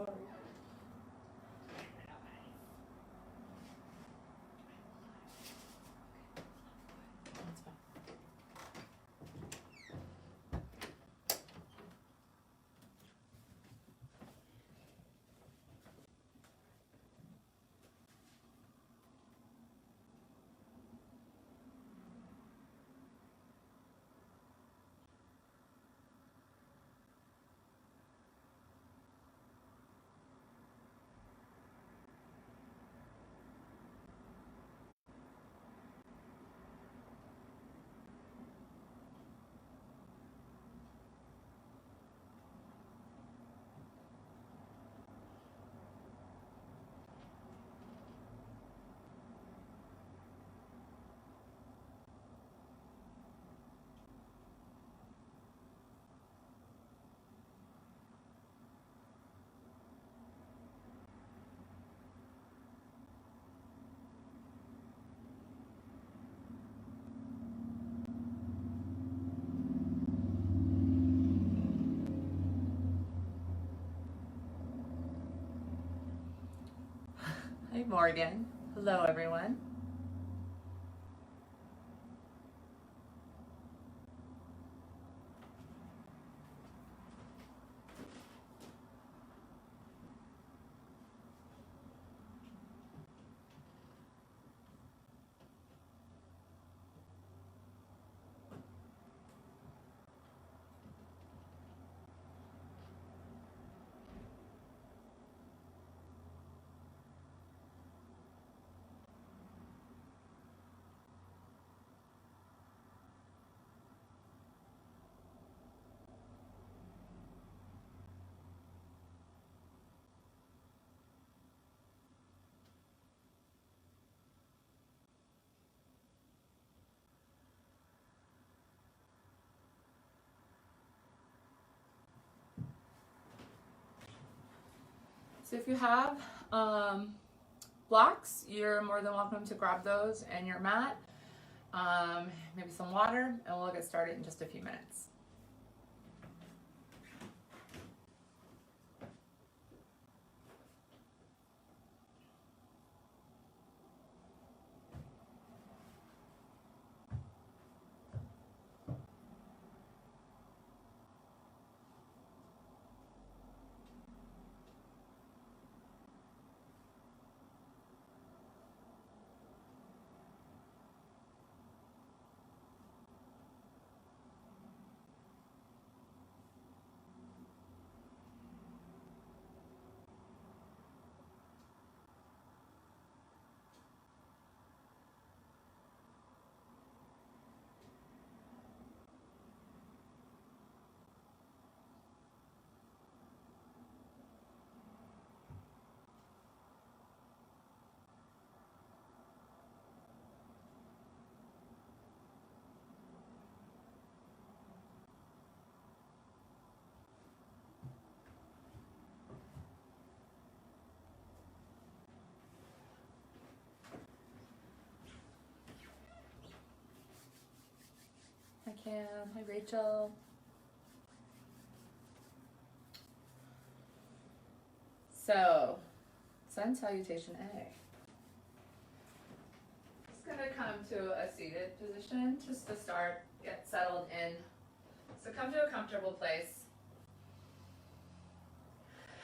sorry. That's fine. Hi, Morgan. Hello, everyone. So if you have blocks, you're more than welcome to grab those and your mat, maybe some water, and we'll get started in just a few minutes. Hi, Cam. Hi, Rachel. So, Sun Salutation A. Just gonna come to a seated position just to start, get settled in. So come to a comfortable place.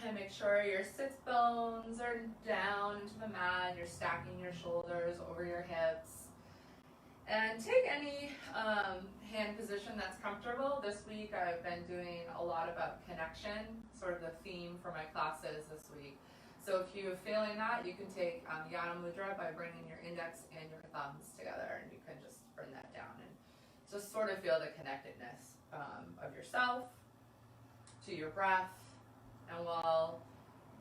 And make sure your sits bones are down into the mat. You're stacking your shoulders over your hips. And take any hand position that's comfortable. This week I've been doing a lot about connection, sort of the theme for my classes this week. So if you're feeling that, you can take Yana Mudra by bringing your index and your thumbs together, and you can just bring that down and just sort of feel the connectedness of yourself to your breath. And we'll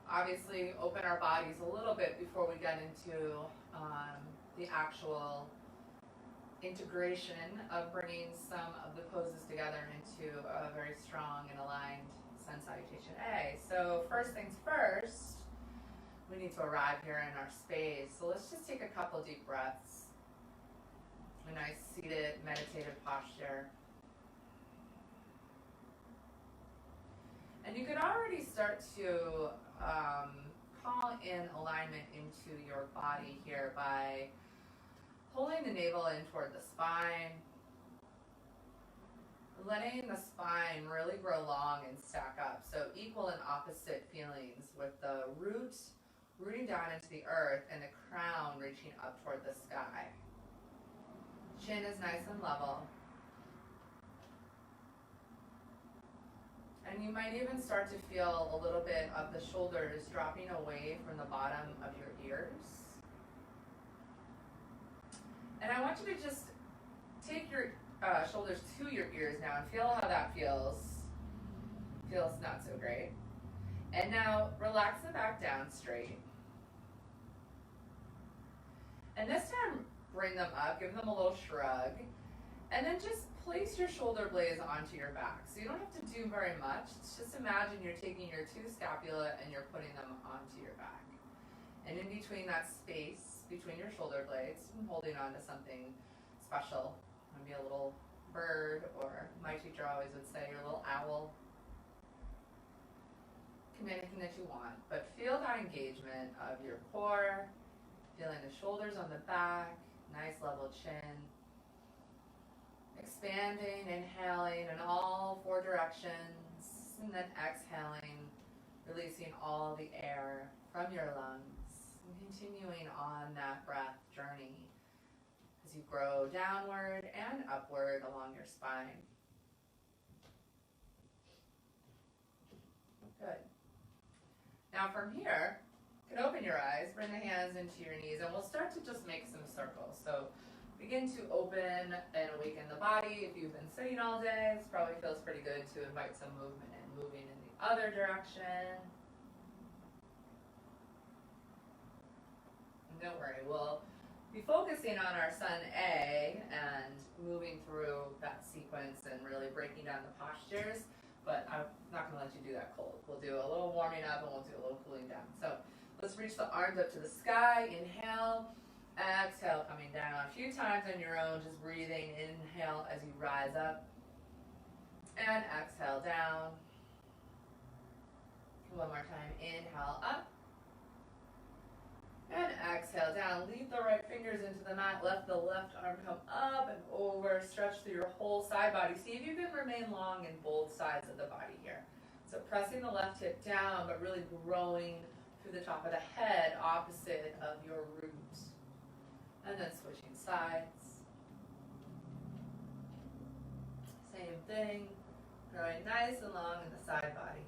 obviously open our bodies a little bit before we get into the actual integration of bringing some of the poses together into a very strong and aligned Sun Salutation A. So first things first, we need to arrive here in our space. So let's just take a couple deep breaths. A nice seated meditative posture. And you can already start to call in alignment into your body here by pulling the navel in toward the spine, letting the spine really grow long and stack up. So equal and opposite feelings with the root rooting down into the earth and the crown reaching up toward the sky. Chin is nice and level. And you might even start to feel a little bit of the shoulders dropping away from the bottom of your ears. And I want you to just take your shoulders to your ears now and feel how that feels. Feels not so great. And now relax the back down straight. And this time bring them up, give them a little shrug, and then just place your shoulder blades onto your back. So you don't have to do very much. Just imagine you're taking your two scapula and you're putting them onto your back. And in between that space, between your shoulder blades, I'm holding on to something special. Maybe a little bird, or my teacher always would say, your little owl. Can be anything that you want, but feel that engagement of your core, feeling the shoulders on the back, nice level chin. Expanding, inhaling in all four directions, and then exhaling, releasing all the air from your lungs, and continuing on that breath journey as you grow downward and upward along your spine. Good. Now from here, you can open your eyes, bring the hands into your knees, and we'll start to just make some circles. So begin to open and awaken the body. If you've been sitting all day, this probably feels pretty good to invite some movement and moving in the other direction. And don't worry, we'll be focusing on our Sun A and moving through that sequence and really breaking down the postures, but I'm not going to let you do that cold. We'll do a little warming up and we'll do a little cooling down. So let's reach the arms up to the sky. Inhale. Exhale, coming down a few times on your own, just breathing. Inhale as you rise up. And exhale down. One more time. Inhale up. And exhale down. Lead the right fingers into the mat. Let the left arm come up and over. Stretch through your whole side body. See if you can remain long in both sides of the body here. So pressing the left hip down, but really growing through the top of the head, opposite of your root. And then switching sides. Same thing, growing nice and long in the side body.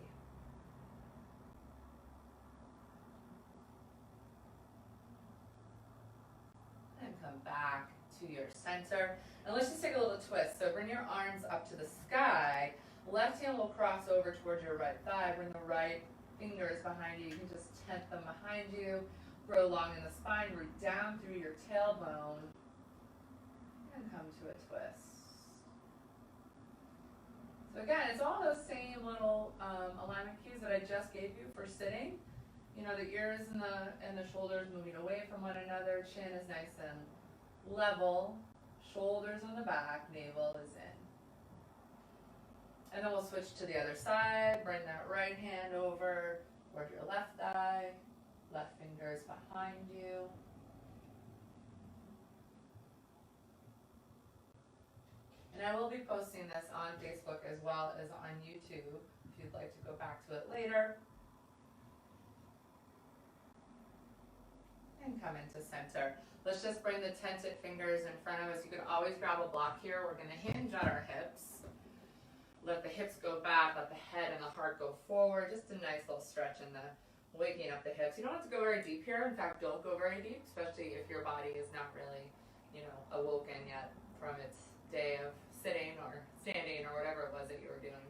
And come back to your center. And let's just take a little twist. So bring your arms up to the sky. Left hand will cross over towards your right thigh. Bring the right fingers behind you. You can just tent them behind you. Grow long in the spine, root down through your tailbone, and come to a twist. So again, it's all those same little alignment cues that I just gave you for sitting. You know, the ears and the shoulders moving away from one another, chin is nice and level, shoulders on the back, navel is in. And then we'll switch to the other side, bring that right hand over toward your left thigh. Left fingers behind you. And I will be posting this on Facebook as well as on YouTube if you'd like to go back to it later. And come into center. Let's just bring the tented fingers in front of us. You can always grab a block here. We're going to hinge at our hips. Let the hips go back. Let the head and the heart go forward. Just a nice little stretch in the waking up the hips. You don't have to go very deep here. In fact, don't go very deep, especially if your body is not really, awoken yet from its day of sitting or standing or whatever it was that you were doing.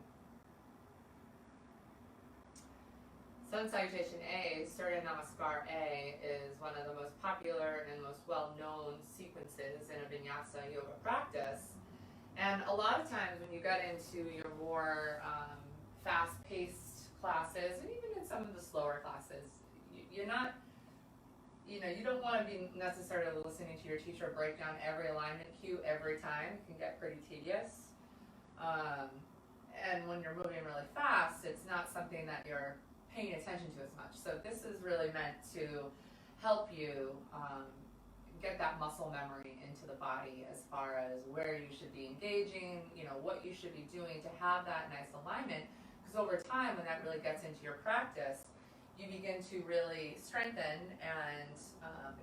Sun Salutation A, Surya Namaskar A, is one of the most popular and most well-known sequences in a vinyasa yoga practice. And a lot of times when you get into your more fast-paced classes, and even in some of the slower classes, you're not, you don't want to be necessarily listening to your teacher break down every alignment cue every time. It can get pretty tedious. And when you're moving really fast, it's not something that you're paying attention to as much. So this is really meant to help you get that muscle memory into the body as far as where you should be engaging, you know, what you should be doing to have that nice alignment. Because over time, when that really gets into your practice, you begin to really strengthen and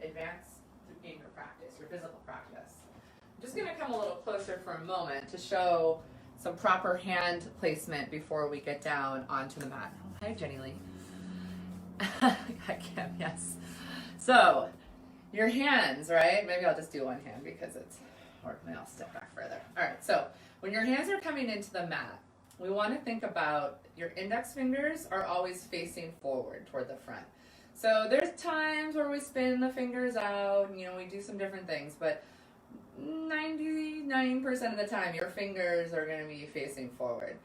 advance in your practice, your physical practice. I'm just going to come a little closer for a moment to show some proper hand placement before we get down onto the mat. Oh, hi, Jenny Lee. Hi, Kim, yes. So, your hands, right? Maybe I'll just do one hand because it's, or maybe I'll step back further. All right, so when your hands are coming into the mat, we want to think about your index fingers are always facing forward toward the front. So there's times where we spin the fingers out, and, you know, we do some different things, but 99% of the time your fingers are going to be facing forward.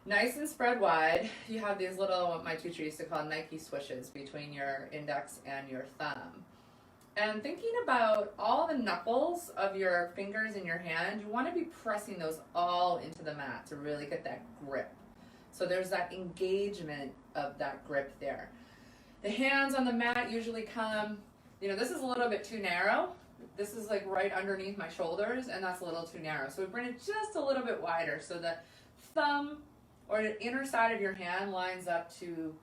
Nice and spread wide. You have these little, what my teacher used to call Nike swishes between your index and your thumb. And thinking about all the knuckles of your fingers in your hand, you want to be pressing those all into the mat to really get that grip. So there's that engagement of that grip there. The hands on the mat usually come, you know, this is a little bit too narrow. This is like right underneath my shoulders, and that's a little too narrow. So we bring it just a little bit wider so the thumb or the inner side of your hand lines up to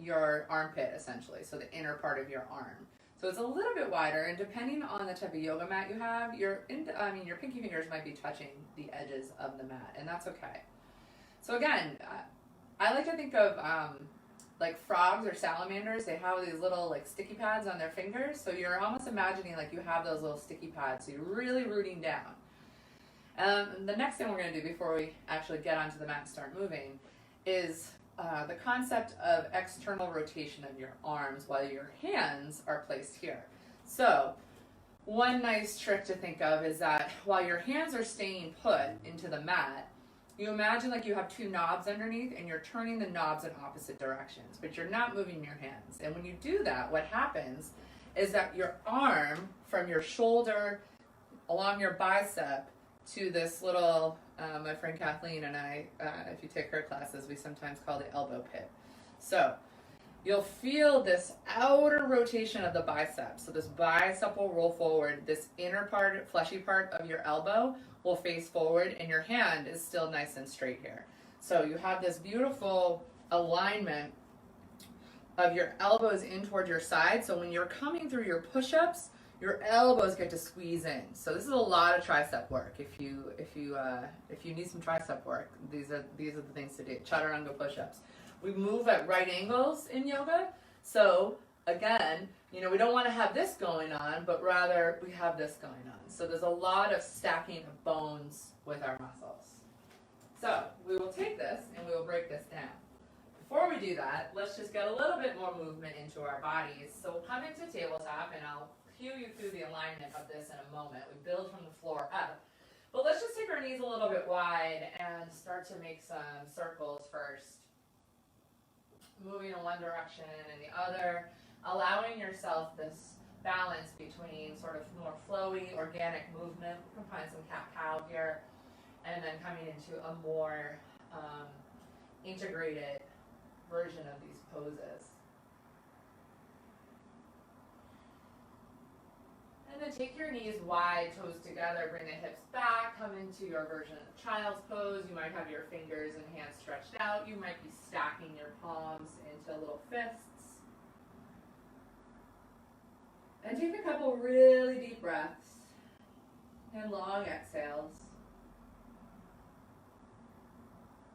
your armpit, essentially, so the inner part of your arm. So it's a little bit wider, and depending on the type of yoga mat you have, your pinky fingers might be touching the edges of the mat, and that's okay. So again, I like to think of like frogs or salamanders. They have these little like sticky pads on their fingers, so you're almost imagining like you have those little sticky pads, so you're really rooting down. The next thing we're going to do before we actually get onto the mat and start moving is the concept of external rotation of your arms while your hands are placed here. So one nice trick to think of is that while your hands are staying put into the mat, you imagine like you have two knobs underneath and you're turning the knobs in opposite directions, but you're not moving your hands. And when you do that, what happens is that your arm from your shoulder along your bicep to this little, my friend Kathleen and I, if you take her classes, we sometimes call the elbow pit. So you'll feel this outer rotation of the bicep. So this bicep will roll forward. This inner part, fleshy part of your elbow will face forward, and your hand is still nice and straight here. So you have this beautiful alignment of your elbows in towards your side. So when you're coming through your push-ups, your elbows get to squeeze in. So this is a lot of tricep work. If you need some tricep work, these are the things to do. Chaturanga push-ups. We move at right angles in yoga. So again, you know, we don't want to have this going on, but rather we have this going on. So there's a lot of stacking of bones with our muscles. So we will take this and we will break this down. Before we do that, let's just get a little bit more movement into our bodies. So we'll come into tabletop, and I'll cue you through the alignment of this in a moment. We build from the floor up. But let's just take our knees a little bit wide and start to make some circles first. Moving in one direction and the other, allowing yourself this balance between sort of more flowy, organic movement. We can find some cat-cow here, and then coming into a more integrated version of these poses. And then take your knees wide, toes together, bring the hips back, come into your version of child's pose. You might have your fingers and hands stretched out. You might be stacking your palms into little fists. And take a couple really deep breaths and long exhales.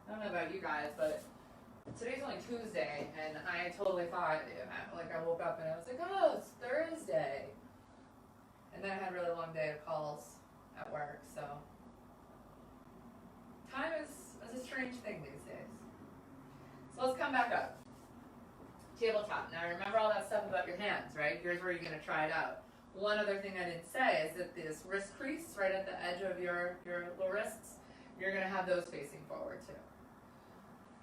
I don't know about you guys, but today's only Tuesday, and I totally thought, like, I woke up and I was like, oh, it's Thursday. And then I had a really long day of calls at work, so time is a strange thing these days. So let's come back up. Tabletop. Now remember all that stuff about your hands, right? Here's where you're going to try it out. One other thing I didn't say is that this wrist crease right at the edge of your little wrists, you're going to have those facing forward too.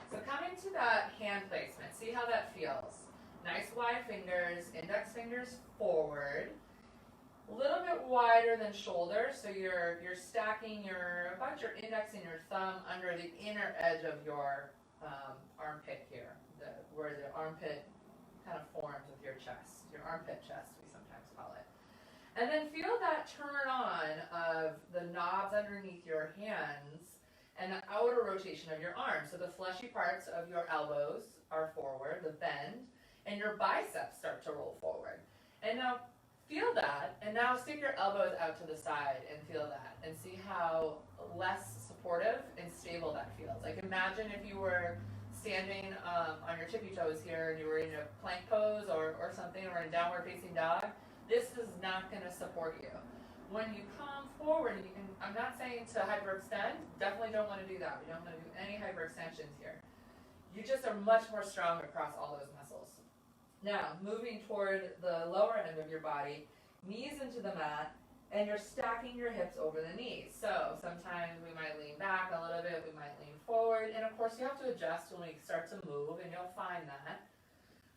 So coming to that hand placement, see how that feels. Nice wide fingers, index fingers forward. A little bit wider than shoulder, so you're stacking about your index and your thumb under the inner edge of your armpit here, the where the armpit kind of forms with your chest, your armpit chest, we sometimes call it. And then feel that turn on of the knobs underneath your hands and the outer rotation of your arms. So the fleshy parts of your elbows are forward, the bend, and your biceps start to roll forward. And now feel that, and now stick your elbows out to the side and feel that, and see how less supportive and stable that feels. Like imagine if you were standing on your tippy toes here and you were in a plank pose or something, or in downward facing dog. This is not going to support you. When you come forward, you can, I'm not saying to hyperextend, definitely don't want to do that. We don't want to do any hyperextensions here. You just are much more strong across all those muscles. Now, moving toward the lower end of your body, knees into the mat, and you're stacking your hips over the knees. So sometimes we might lean back a little bit, we might lean forward, and of course you have to adjust when we start to move, and you'll find that.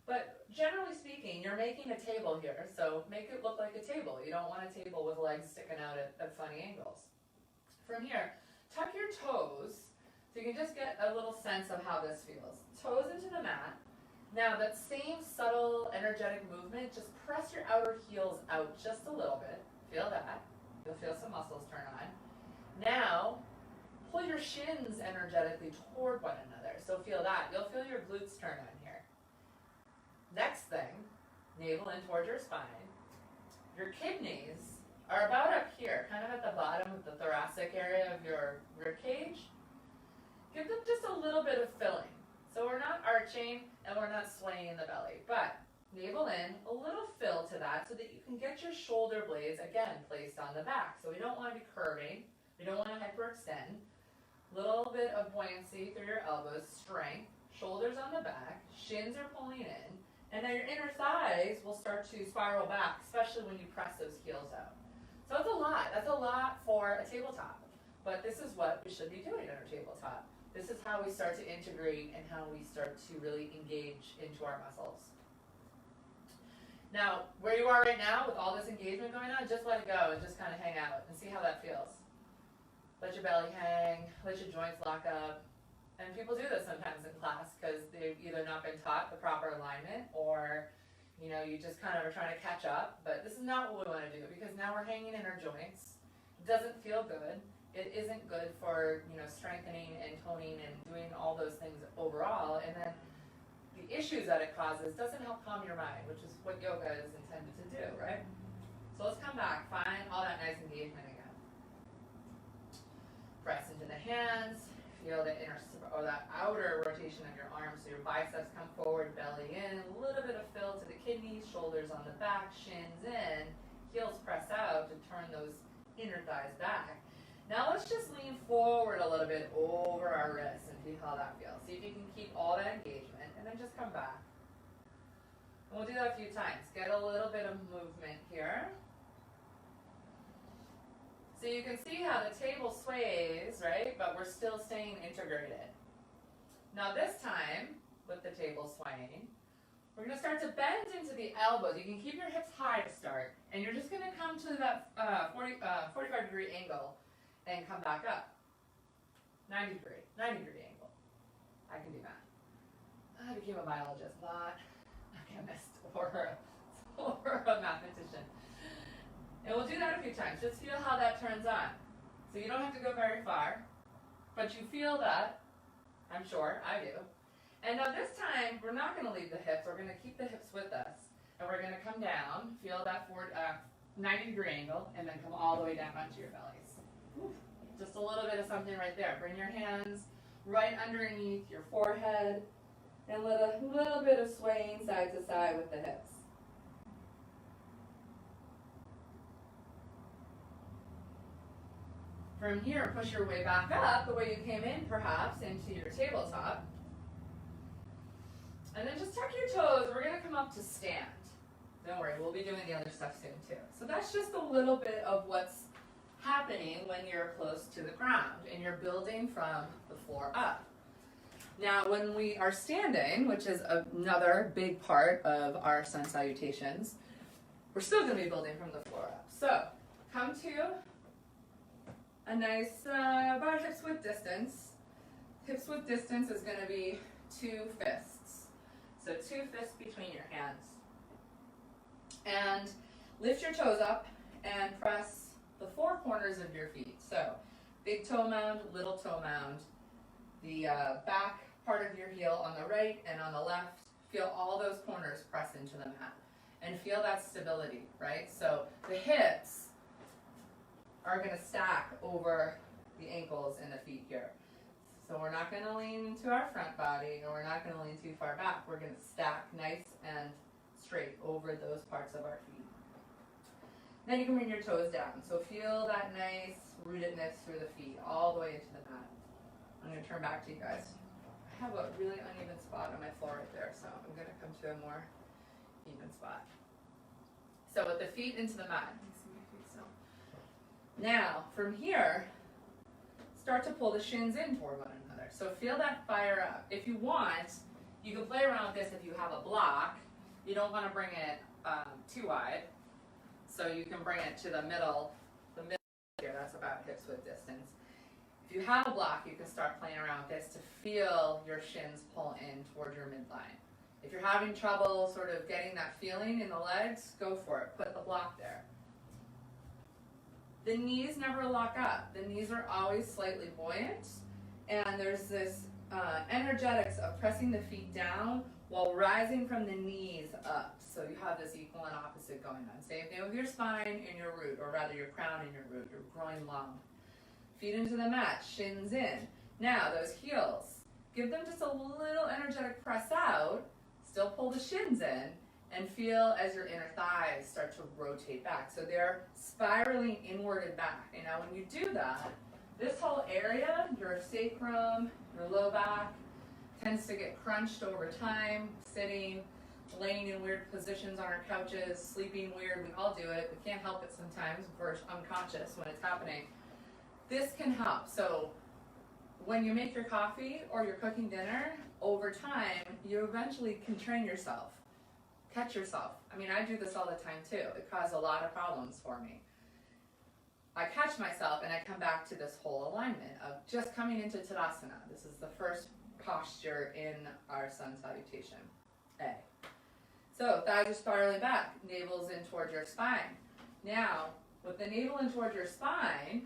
But generally speaking, you're making a table here, so make it look like a table. You don't want a table with legs sticking out at funny angles. From here, tuck your toes, so you can just get a little sense of how this feels. Toes into the mat. Now that same subtle, energetic movement, just press your outer heels out just a little bit. Feel that. You'll feel some muscles turn on. Now, pull your shins energetically toward one another. So feel that. You'll feel your glutes turn on here. Next thing, navel in towards your spine. Your kidneys are about up here, kind of at the bottom of the thoracic area of your rib cage. Give them just a little bit of filling. So we're not arching and we're not swaying the belly, but navel in, a little fill to that so that you can get your shoulder blades, again, placed on the back. So we don't want to be curving. We don't want to hyperextend. Little bit of buoyancy through your elbows, strength, shoulders on the back, shins are pulling in, and now your inner thighs will start to spiral back, especially when you press those heels out. So it's a lot. That's a lot for a tabletop. But this is what we should be doing at our tabletop. This is how we start to integrate and how we start to really engage into our muscles. Now, where you are right now with all this engagement going on, just let it go and just kind of hang out and see how that feels. Let your belly hang, let your joints lock up. And people do this sometimes in class because they've either not been taught the proper alignment or, you know, you just kind of are trying to catch up. But this is not what we want to do because now we're hanging in our joints. It doesn't feel good. It isn't good for, you know, strengthening and toning and doing all those things overall. And then the issues that it causes doesn't help calm your mind, which is what yoga is intended to do, right? So let's come back, find all that nice engagement again. Press into the hands, feel the inner or that outer rotation of your arms, so your biceps come forward, belly in, a little bit of fill to the kidneys, shoulders on the back, shins in, heels press out to turn those inner thighs back. Now let's just lean forward a little bit over our wrists and see how that feels. See if you can keep all that engagement and then just come back. And we'll do that a few times. Get a little bit of movement here. So you can see how the table sways, right? But we're still staying integrated. Now this time, with the table swaying, we're going to start to bend into the elbows. You can keep your hips high to start, and you're just going to come to that 45-degree angle and come back up. 90 degree angle. I can do that. I became a biologist, not a chemist or a mathematician. And we'll do that a few times. Just feel how that turns on. So you don't have to go very far, but you feel that. I'm sure, I do. And now this time, we're not going to leave the hips. We're going to keep the hips with us. And we're going to come down, feel that 90-degree angle, and then come all the way down onto your bellies. Oof. Just a little bit of something right there. Bring your hands right underneath your forehead, and let a little bit of swaying side to side with the hips. From here, push your way back up the way you came in, perhaps, into your tabletop. And then just tuck your toes. We're going to come up to stand. Don't worry, we'll be doing the other stuff soon, too. So that's just a little bit of what's happening when you're close to the ground and you're building from the floor up. Now, when we are standing, which is another big part of our sun salutations, we're still going to be building from the floor up. So, come to a nice, about hips width distance. Hips width distance is going to be 2 fists. So 2 fists between your hands. And lift your toes up and press the 4 corners of your feet. So big toe mound, little toe mound. The back part of your heel on the right and on the left. Feel all those corners press into the mat. And feel that stability, right? So the hips are going to stack over the ankles and the feet here. So we're not going to lean into our front body, and we're not going to lean too far back. We're going to stack nice and straight over those parts of our feet. Then you can bring your toes down. So feel that nice rootedness through the feet all the way into the mat. I'm going to turn back to you guys. I have a really uneven spot on my floor right there, so I'm going to come to a more even spot. So with the feet into the mat. Now, from here, start to pull the shins in toward one another. So feel that fire up. If you want, you can play around with this if you have a block. You don't want to bring it too wide. So you can bring it to the middle here, that's about hips width distance. If you have a block, you can start playing around with this to feel your shins pull in toward your midline. If you're having trouble sort of getting that feeling in the legs, go for it. Put the block there. The knees never lock up. The knees are always slightly buoyant, and there's this energetics of pressing the feet down while rising from the knees up. So you have this equal and opposite going on. Same thing with your spine and your root, or rather your crown and your root, your groin long. Feet into the mat, shins in. Now those heels, give them just a little energetic press out, still pull the shins in, and feel as your inner thighs start to rotate back. So they're spiraling inward and back. And now when you do that, this whole area, your sacrum, your low back, tends to get crunched over time, sitting, laying in weird positions on our couches, sleeping weird. We all do it. We can't help it sometimes. We're unconscious when it's happening. This can help. So when you make your coffee or you're cooking dinner, over time, you eventually can train yourself. Catch yourself. I mean, I do this all the time too. It caused a lot of problems for me. I catch myself and I come back to this whole alignment of just coming into Tadasana. This is the first posture in our sun salutation, A. So thighs are spiraling back, navel's in towards your spine. Now, with the navel in towards your spine,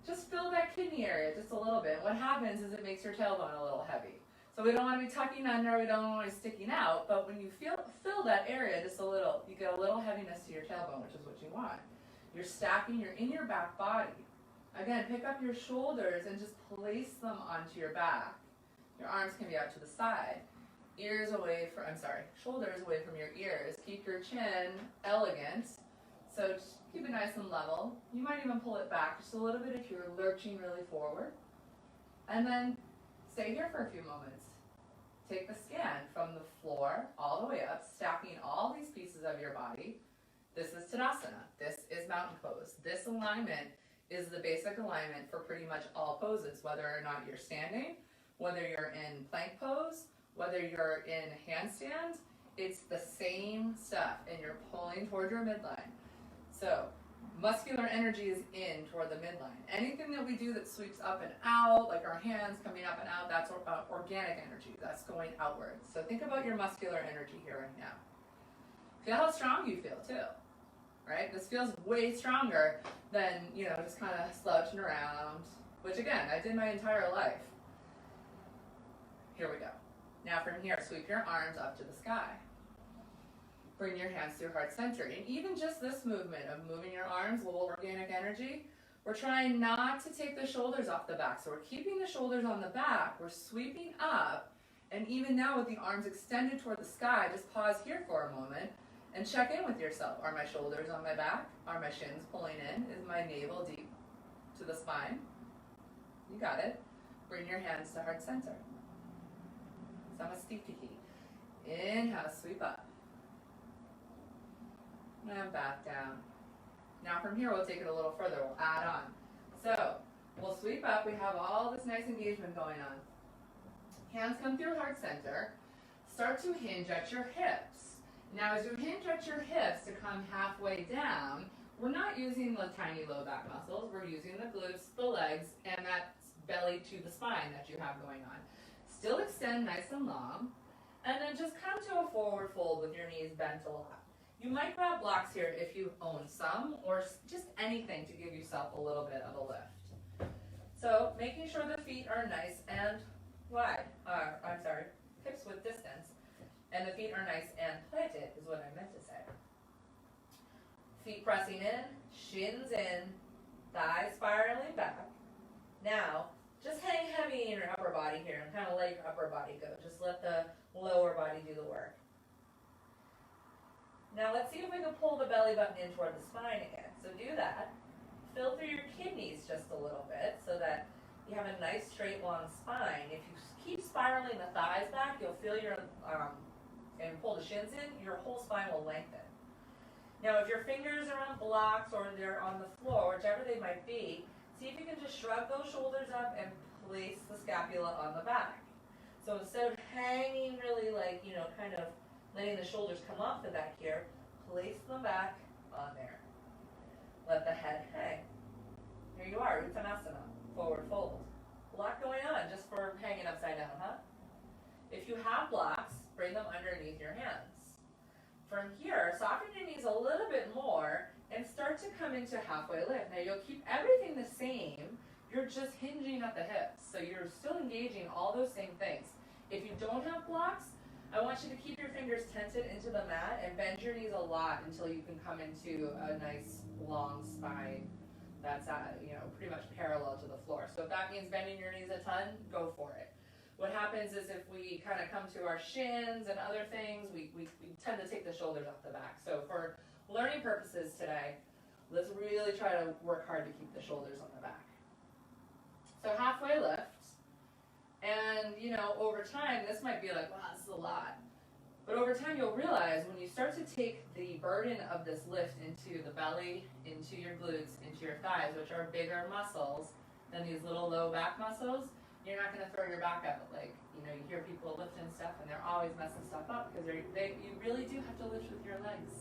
just fill that kidney area just a little bit. What happens is it makes your tailbone a little heavy. So we don't want to be tucking under, we don't want to be sticking out, but when you fill that area just a little, you get a little heaviness to your tailbone, which is what you want. You're stacking, you're in your back body. Again, pick up your shoulders and just place them onto your back. Your arms can be out to the side. Shoulders away from your ears. Keep your chin elegant. So just keep it nice and level. You might even pull it back just a little bit if you're lurching really forward. And then stay here for a few moments. Take the scan from the floor all the way up, stacking all these pieces of your body. This is Tadasana. This is mountain pose. This alignment is the basic alignment for pretty much all poses, whether or not you're standing, whether you're in plank pose, whether you're in handstand. It's the same stuff, and you're pulling toward your midline. So muscular energy is in toward the midline. Anything that we do that sweeps up and out, like our hands coming up and out, that's organic energy. That's going outwards. So think about your muscular energy here right now. Feel how strong you feel too, right? This feels way stronger than, just kind of slouching around, which again, I did my entire life. Here we go. Now from here, sweep your arms up to the sky. Bring your hands to your heart center. And even just this movement of moving your arms, a little organic energy, we're trying not to take the shoulders off the back. So we're keeping the shoulders on the back. We're sweeping up. And even now with the arms extended toward the sky, just pause here for a moment and check in with yourself. Are my shoulders on my back? Are my shins pulling in? Is my navel deep to the spine? You got it. Bring your hands to heart center. Samastitihi. Inhale, sweep up. And back down. Now from here, we'll take it a little further. We'll add on. So we'll sweep up. We have all this nice engagement going on. Hands come through heart center. Start to hinge at your hips. Now as you hinge at your hips to come halfway down, we're not using the tiny low back muscles. We're using the glutes, the legs, and that belly to the spine that you have going on. Still extend nice and long. And then just come to a forward fold with your knees bent a lot. You might grab blocks here if you own some, or just anything to give yourself a little bit of a lift. So making sure the feet are nice and wide, hips width distance, and the feet are nice and planted is what I meant to say. Feet pressing in, shins in, thighs spiraling back. Now, just hang heavy in your upper body here and kind of let your upper body go. Just let the lower body do the work. Now let's see if we can pull the belly button in toward the spine again. So do that. Fill through your kidneys just a little bit so that you have a nice straight long spine. If you keep spiraling the thighs back, you'll feel your, and pull the shins in, your whole spine will lengthen. Now if your fingers are on blocks or they're on the floor, whichever they might be, see if you can just shrug those shoulders up and place the scapula on the back. So instead of hanging really like, kind of letting the shoulders come off the back here, place them back on there. Let the head hang. Here you are, Uttanasana, forward fold. A lot going on just for hanging upside down, huh? If you have blocks, bring them underneath your hands. From here, soften your knees a little bit more and start to come into halfway lift. Now you'll keep everything the same, you're just hinging at the hips. So you're still engaging all those same things. If you don't have blocks, I want you to keep your fingers tented into the mat and bend your knees a lot until you can come into a nice long spine that's pretty much parallel to the floor. So if that means bending your knees a ton, go for it. What happens is if we kind of come to our shins and other things, we tend to take the shoulders off the back. So for learning purposes today, let's really try to work hard to keep the shoulders on the back. So halfway lift. And, over time, this might be like, wow, this is a lot. But over time, you'll realize when you start to take the burden of this lift into the belly, into your glutes, into your thighs, which are bigger muscles than these little low back muscles, you're not going to throw your back out. Like, you hear people lifting stuff, and they're always messing stuff up because you really do have to lift with your legs.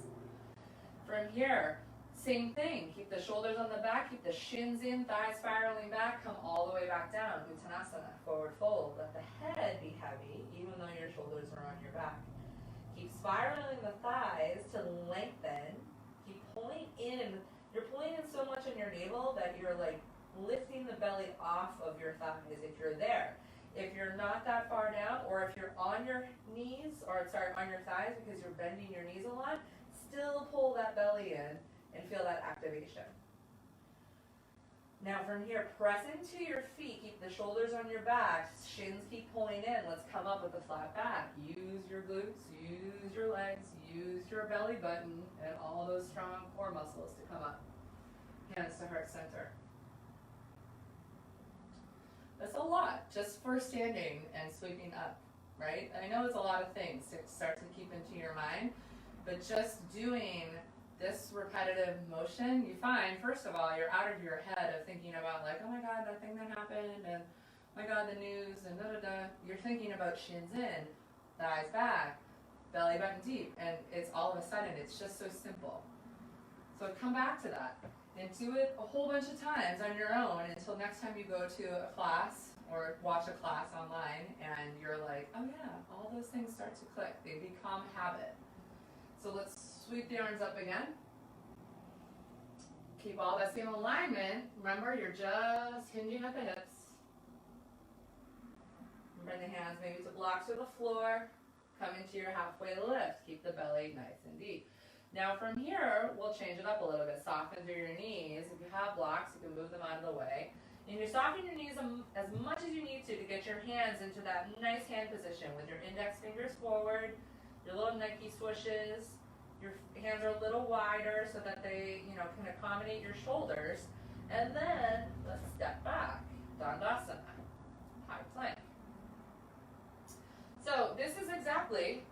From here, same thing. Keep the shoulders on the back, keep the shins in, thighs spiraling back, come all the way back down. Uttanasana, forward fold. Let the head be heavy, even though your shoulders are on your back. Keep spiraling the thighs to lengthen. Keep pulling in. You're pulling in so much in your navel that you're like lifting the belly off of your thighs if you're there. If you're not that far down, or if you're on your knees, on your thighs because you're bending your knees a lot, still pull that belly in and feel that activation. Now from here, press into your feet, keep the shoulders on your back, shins keep pulling in. Let's come up with a flat back. Use your glutes, use your legs, use your belly button, and all those strong core muscles to come up. Hands to heart center. That's a lot just for standing and sweeping up, right? I know it's a lot of things to start to keep into your mind, but just doing this repetitive motion, you find, first of all, you're out of your head of thinking about like, oh my God, that thing that happened, and oh my God, the news, and da-da-da. You're thinking about shins in, thighs back, belly button deep, and it's all of a sudden, it's just so simple. So come back to that, and do it a whole bunch of times on your own until next time you go to a class or watch a class online, and you're like, oh yeah, all those things start to click. They become habit. So let's sweep the arms up again. Keep all that same alignment. Remember, you're just hinging at the hips. Bring the hands maybe to blocks or the floor. Come into your halfway lift. Keep the belly nice and deep. Now from here, we'll change it up a little bit. Soften through your knees. If you have blocks, you can move them out of the way. And you soften your knees as much as you need to get your hands into that nice hand position with your index fingers forward, your little Nike swooshes. Your hands are a little wider so that they, can accommodate your shoulders. And then let's step back. Dandasana, high plank. So this is exactly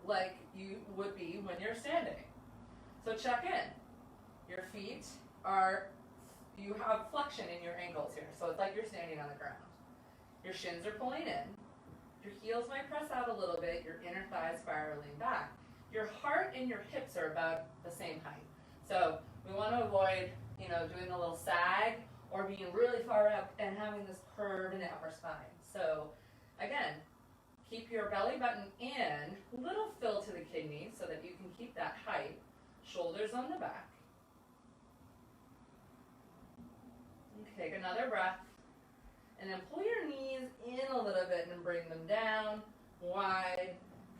like you would be when you're standing. So check in. Your feet you have flexion in your ankles here. So it's like you're standing on the ground. Your shins are pulling in. Your heels might press out a little bit. Your inner thighs spiraling back. Your heart and your hips are about the same height. So we want to avoid, doing a little sag or being really far up and having this curve in the upper spine. So again, Keep your belly button in, little fill to the kidney so that you can keep that height. Shoulders on the back. Take another breath. And then pull your knees in a little bit and bring them down, wide.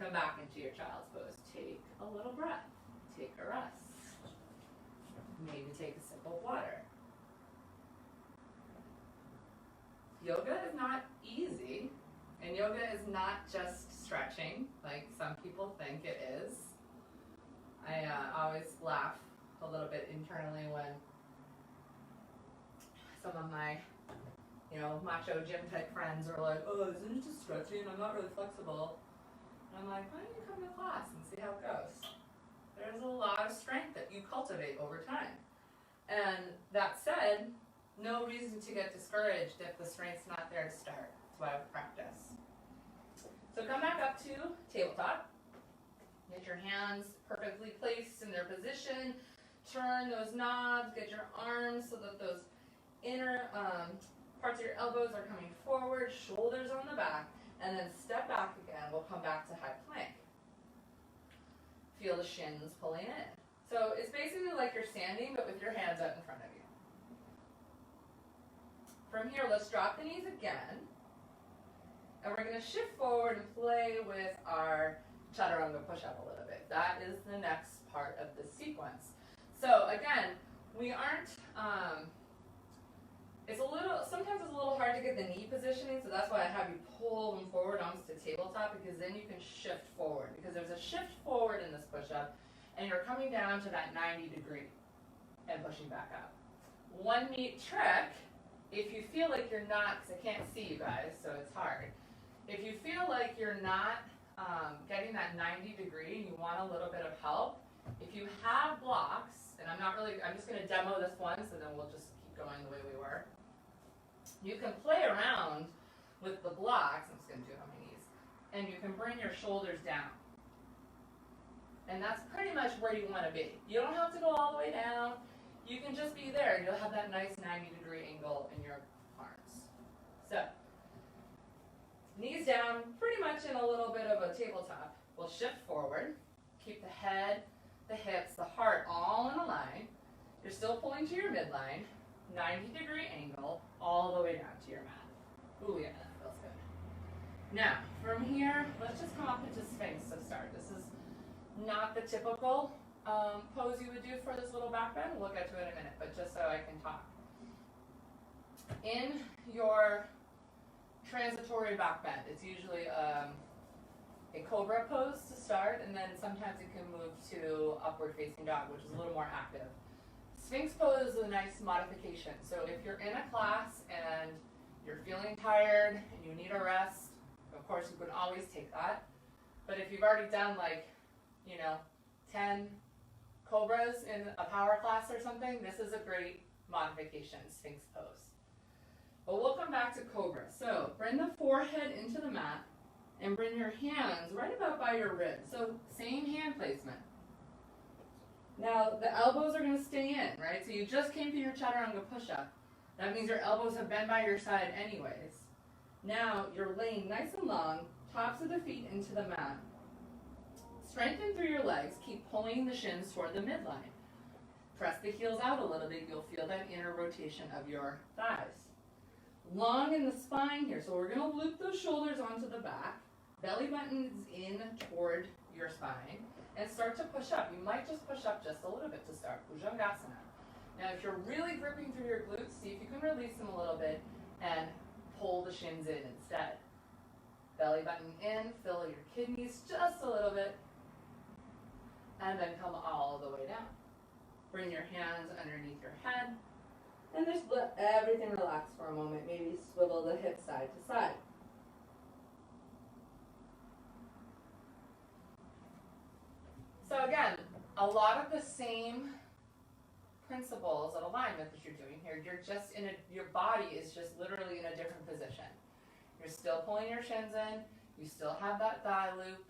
Come back into your child's pose. Take a little breath. Take a rest. Maybe take a sip of water. Yoga is not easy, and yoga is not just stretching like some people think it is. I always laugh a little bit internally when some of my macho gym type friends are like, oh, isn't it just stretching? I'm not really flexible. And I'm like, why don't you come to class and see how it goes? There's a lot of strength that you cultivate over time. And that said, no reason to get discouraged if the strength's not there to start. That's why I would practice. So come back up to tabletop. Get your hands perfectly placed in their position. Turn those knobs. Get your arms so that those inner parts of your elbows are coming forward, shoulders on the back, and then step back again. We'll come back to high plank. Feel the shins pulling in. So it's basically like you're standing, but with your hands out in front of you. From here, let's drop the knees again. And we're going to shift forward and play with our chaturanga push-up a little bit. That is the next part of the sequence. So again, we aren't... sometimes it's a little hard to get the knee positioning, so that's why I have you pull them forward almost to tabletop, because then you can shift forward. Because there's a shift forward in this push-up, and you're coming down to that 90 degree and pushing back up. One neat trick, if you feel like you're not, because I can't see you guys, so it's hard. If you feel like you're not getting that 90 degree and you want a little bit of help, if you have blocks, and I'm just going to demo this one, so then we'll just keep going the way we were. You can play around with the blocks, I'm just going to do it on my knees, and you can bring your shoulders down. And that's pretty much where you want to be. You don't have to go all the way down. You can just be there. You'll have that nice 90 degree angle in your arms. So, knees down, pretty much in a little bit of a tabletop. We'll shift forward. Keep the head, the hips, the heart all in a line. You're still pulling to your midline. 90 degree angle all the way down to your mat. Ooh, yeah, that feels good. Now, from here, let's just come up into Sphinx to start. This is not the typical pose you would do for this little back bend. We'll get to it in a minute, but just so I can talk. In your transitory back bend, it's usually a cobra pose to start, and then sometimes it can move to upward facing dog, which is a little more active. Sphinx pose is a nice modification. So if you're in a class and you're feeling tired and you need a rest, of course you can always take that. But if you've already done 10 cobras in a power class or something, this is a great modification, Sphinx pose. But we'll come back to cobra. So bring the forehead into the mat and bring your hands right about by your ribs. So same hand placement. Now, the elbows are going to stay in, right? So you just came to your chaturanga push-up. That means your elbows have been by your side anyways. Now, you're laying nice and long, tops of the feet into the mat. Strengthen through your legs. Keep pulling the shins toward the midline. Press the heels out a little bit. You'll feel that inner rotation of your thighs. Long in the spine here. So we're going to loop those shoulders onto the back. Belly button is in toward your spine. And start to push up. You might just push up just a little bit to start. Bhujangasana. Now, if you're really gripping through your glutes, see if you can release them a little bit and pull the shins in instead. Belly button in, fill your kidneys just a little bit, and then come all the way down. Bring your hands underneath your head, and just let everything relax for a moment. Maybe swivel the hips side to side. So again, a lot of the same principles of alignment that you're doing here. Your body is just literally in a different position. You're still pulling your shins in. You still have that thigh loop.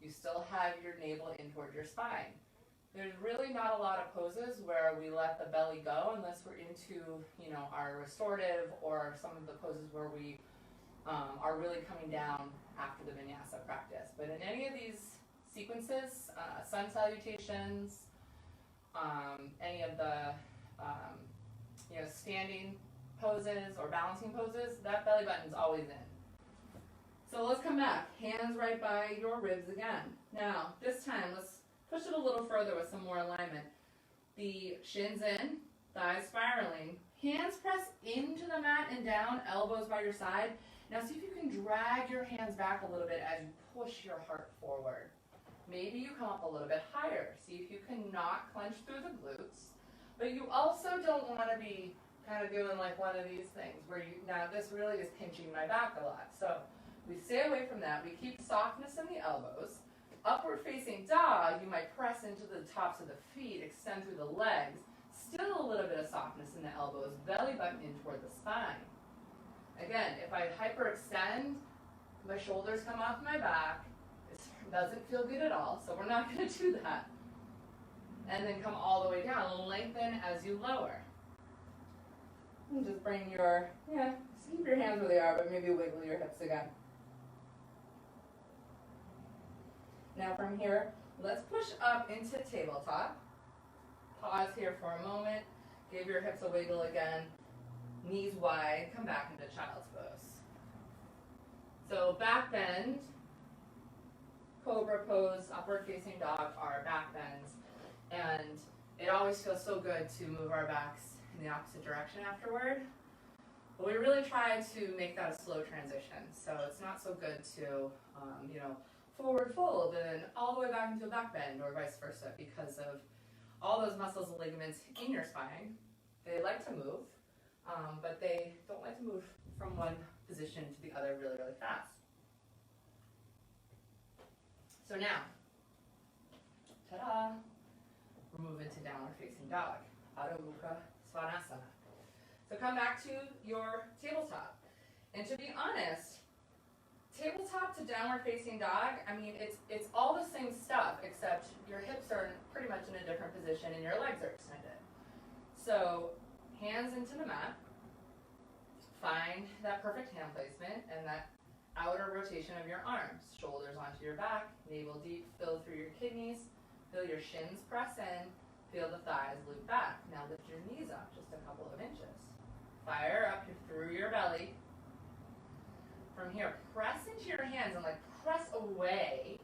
You still have your navel in toward your spine. There's really not a lot of poses where we let the belly go unless we're into, our restorative or some of the poses where we are really coming down after the vinyasa practice. But in any of these sequences, sun salutations, any of the standing poses or balancing poses, that belly button's always in. So let's come back. Hands right by your ribs again. Now, this time, let's push it a little further with some more alignment. The shins in, thighs spiraling. Hands press into the mat and down, elbows by your side. Now see if you can drag your hands back a little bit as you push your heart forward. Maybe you come up a little bit higher. See if you can not clench through the glutes. But you also don't want to be kind of doing like one of these things where now this really is pinching my back a lot. So we stay away from that. We keep softness in the elbows. Upward facing dog, you might press into the tops of the feet, extend through the legs. Still a little bit of softness in the elbows, belly button in toward the spine. Again, if I hyperextend, my shoulders come off my back. It doesn't feel good at all, so we're not going to do that. And then come all the way down. Lengthen as you lower. And just bring your, just keep your hands where they are, but maybe wiggle your hips again. Now from here, let's push up into tabletop. Pause here for a moment. Give your hips a wiggle again. Knees wide. Come back into child's pose. So back bend, cobra pose, upward facing dog are back bends. And it always feels so good to move our backs in the opposite direction afterward. But we really try to make that a slow transition. So it's not so good to, forward fold and all the way back into a back bend or vice versa because of all those muscles and ligaments in your spine. They like to move, but they don't like to move from one position to the other really, really fast. So now, ta-da, we're moving to downward facing dog, Adho Mukha Svanasana. So come back to your tabletop. And to be honest, tabletop to downward facing dog, it's all the same stuff, except your hips are pretty much in a different position and your legs are extended. So hands into the mat, find that perfect hand placement and that outer rotation of your arms. Shoulders onto your back, navel deep, fill through your kidneys, feel your shins press in, feel the thighs loop back. Now lift your knees up just a couple of inches. Fire up through your belly. From here, press into your hands and press away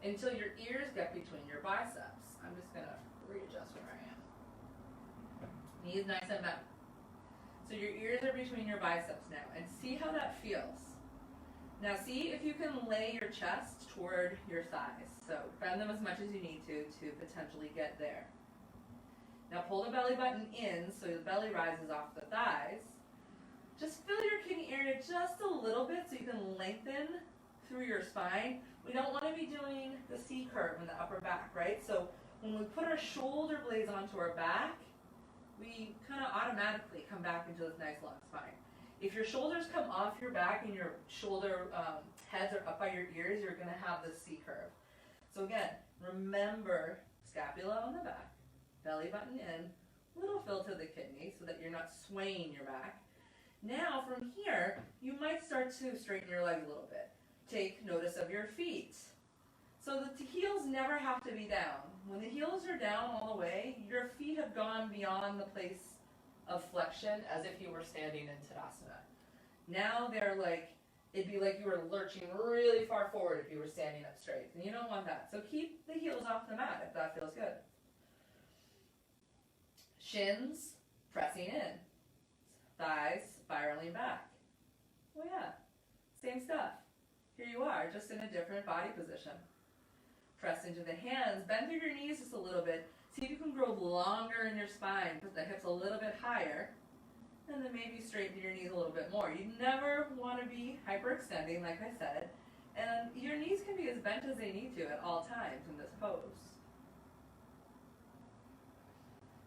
until your ears get between your biceps. I'm just gonna readjust where I am. Knees nice and bent. So your ears are between your biceps now, and see how that feels. Now see if you can lay your chest toward your thighs. So bend them as much as you need to potentially get there. Now pull the belly button in so the belly rises off the thighs. Just fill your kidney area just a little bit so you can lengthen through your spine. We don't want to be doing the C curve in the upper back, right? So when we put our shoulder blades onto our back, we kind of automatically come back into this nice long spine. If your shoulders come off your back and your shoulder heads are up by your ears, you're going to have the C curve. So again, remember scapula on the back, belly button in, little fill to the kidney so that you're not swaying your back. Now from here, you might start to straighten your legs a little bit. Take notice of your feet. So that the heels never have to be down. When the heels are down all the way, your feet have gone beyond the place of flexion as if you were standing in Tadasana. Now they're it'd be like you were lurching really far forward if you were standing up straight. And you don't want that. So keep the heels off the mat if that feels good. Shins pressing in. Thighs spiraling back. Well, yeah, same stuff. Here you are, just in a different body position. Press into the hands, bend through your knees just a little bit. See if you can grow longer in your spine. Put the hips a little bit higher. And then maybe straighten your knees a little bit more. You never want to be hyperextending, like I said. And your knees can be as bent as they need to at all times in this pose.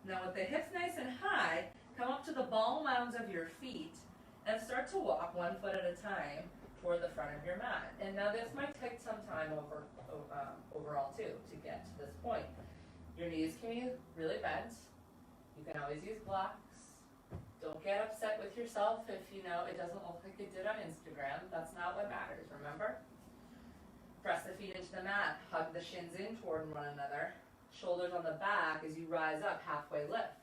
Now with the hips nice and high, come up to the ball mounds of your feet and start to walk 1 foot at a time toward the front of your mat. And now this might take some time overall too to get to this point. Your knees can be really bent. You can always use blocks. Don't Don't get upset with yourself if you know it doesn't look like it did on Instagram. That's not what matters, remember? Press the feet into the mat, hug the shins in toward one another, shoulders on the back as you rise up, halfway lift.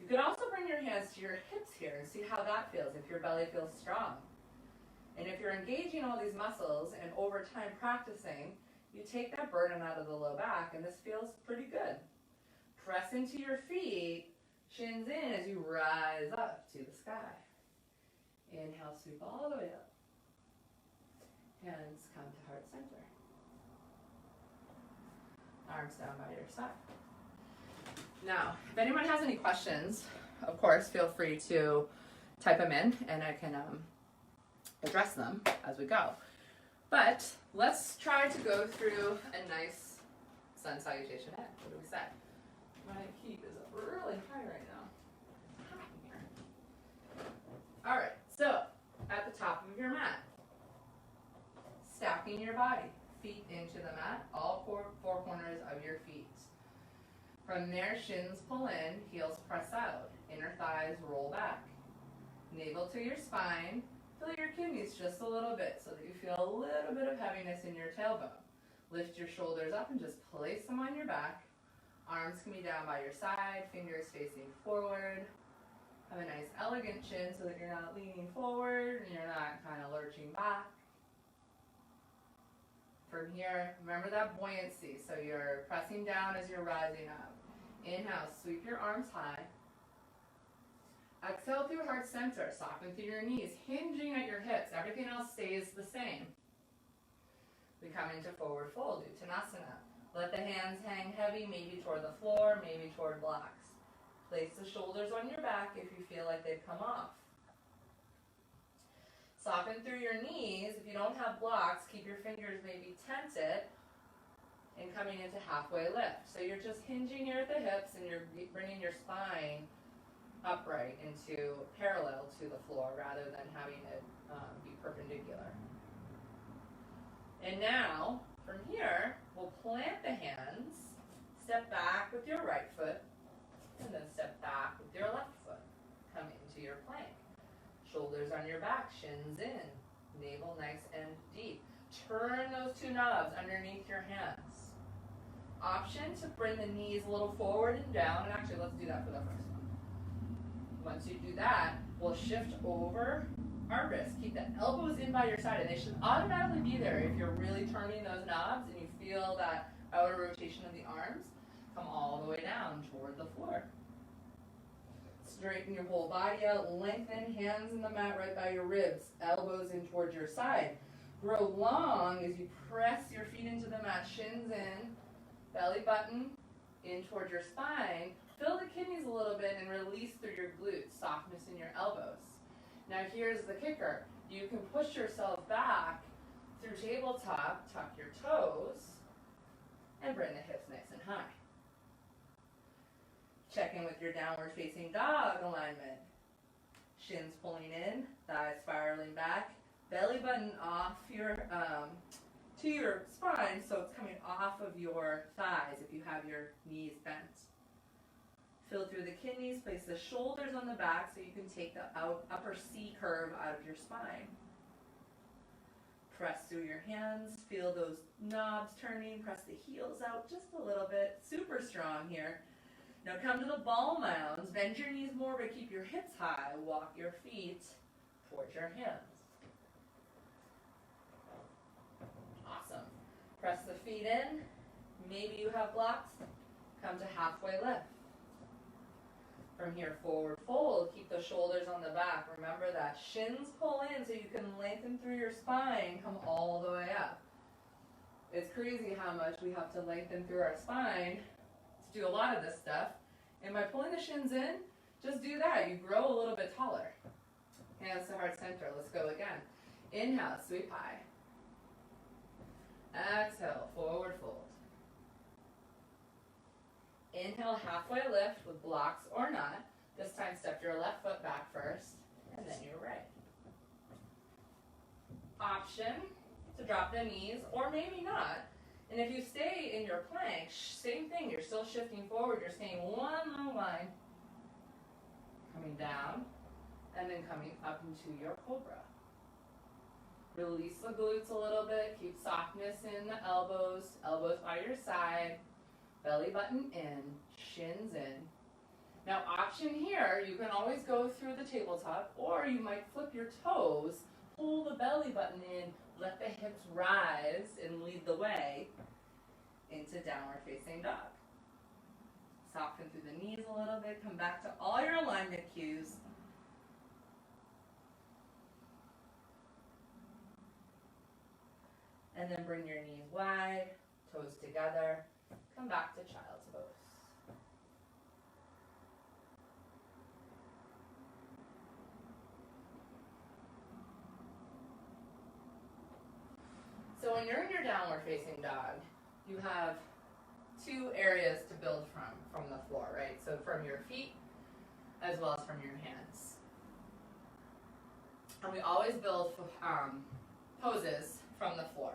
You could also bring your hands to your hips here and see how that feels, if your belly feels strong. And if you're engaging all these muscles and over time practicing, you take that burden out of the low back and this feels pretty good. Press into your feet, shins in as you rise up to the sky. Inhale, sweep all the way up. Hands come to heart center. Arms down by your side. Now, if anyone has any questions, of course, feel free to type them in and I can address them as we go. But let's try to go through a nice sun salutation head. What do we say? My heat is up really high right now. Hot in here. All right, so at the top of your mat, stacking your body, feet into the mat, all four corners of your feet. From there, shins pull in, heels press out, inner thighs roll back. Navel to your spine, fill your kidneys just a little bit so that you feel a little bit of heaviness in your tailbone. Lift your shoulders up and just place them on your back. Arms can be down by your side, fingers facing forward. Have a nice elegant chin so that you're not leaning forward and you're not kind of lurching back. From here, remember that buoyancy, so you're pressing down as you're rising up. Inhale, sweep your arms high. Exhale through heart center, soften through your knees, hinging at your hips. Everything else stays the same. We come into forward fold, Uttanasana. Let the hands hang heavy, maybe toward the floor, maybe toward blocks. Place the shoulders on your back if you feel like they've come off. Soften through your knees. If you don't have blocks, keep your fingers maybe tented and coming into halfway lift. So you're just hinging here at the hips and you're bringing your spine upright into parallel to the floor rather than having it be perpendicular. And now, from here, we'll plant the hands, step back with your right foot, and then step back with your left foot. Come into your plank. Shoulders on your back, shins in, navel nice and deep. Turn those two knobs underneath your hands. Option to bring the knees a little forward and down, and actually let's do that for the first one. Once you do that, we'll shift over our wrists. Keep the elbows in by your side, and they should automatically be there if you're really turning those knobs and you feel that outer rotation of the arms. Come all the way down toward the floor. Straighten your whole body out, lengthen, hands in the mat right by your ribs, elbows in towards your side. Grow long as you press your feet into the mat, shins in, belly button in towards your spine. Fill the kidneys a little bit and release through your glutes, softness in your elbows. Now here's the kicker. You can push yourself back through tabletop, tuck your toes, and bring the hips nice and high. Check in with your downward facing dog alignment. Shins pulling in, thighs spiraling back, belly button off your to your spine, so it's coming off of your thighs if you have your knees bent. Fill through the kidneys, place the shoulders on the back so you can take the upper C curve out of your spine. Press through your hands, feel those knobs turning, press the heels out just a little bit, super strong here. Now come to the ball mounds, bend your knees more but keep your hips high, walk your feet towards your hands. Awesome. Press the feet in, maybe you have blocks, come to halfway lift. From here, forward fold, keep the shoulders on the back. Remember that shins pull in so you can lengthen through your spine, come all the way up. It's crazy how much we have to lengthen through our spine to do a lot of this stuff. And by pulling the shins in, just do that. You grow a little bit taller. Hands to heart center. Let's go again. Inhale, sweep high. Exhale, forward fold. Inhale, halfway lift with blocks or not. This time step your left foot back first, and then your right. Option to drop the knees, or maybe not. And if you stay in your plank, same thing. You're still shifting forward. You're staying one long line. Coming coming down, and then coming up into your cobra. Release the glutes a little bit, keep softness in the elbows, elbows by your side, belly button in, shins in. Now option here, you can always go through the tabletop, or you might flip your toes, pull the belly button in, let the hips rise and lead the way into downward facing dog. Soften through the knees a little bit, come back to all your alignment cues. And then bring your knees wide, toes together, come back to child's pose. So when you're in your downward facing dog, you have two areas to build from the floor, right? So from your feet as well as from your hands. And we always build poses from the floor.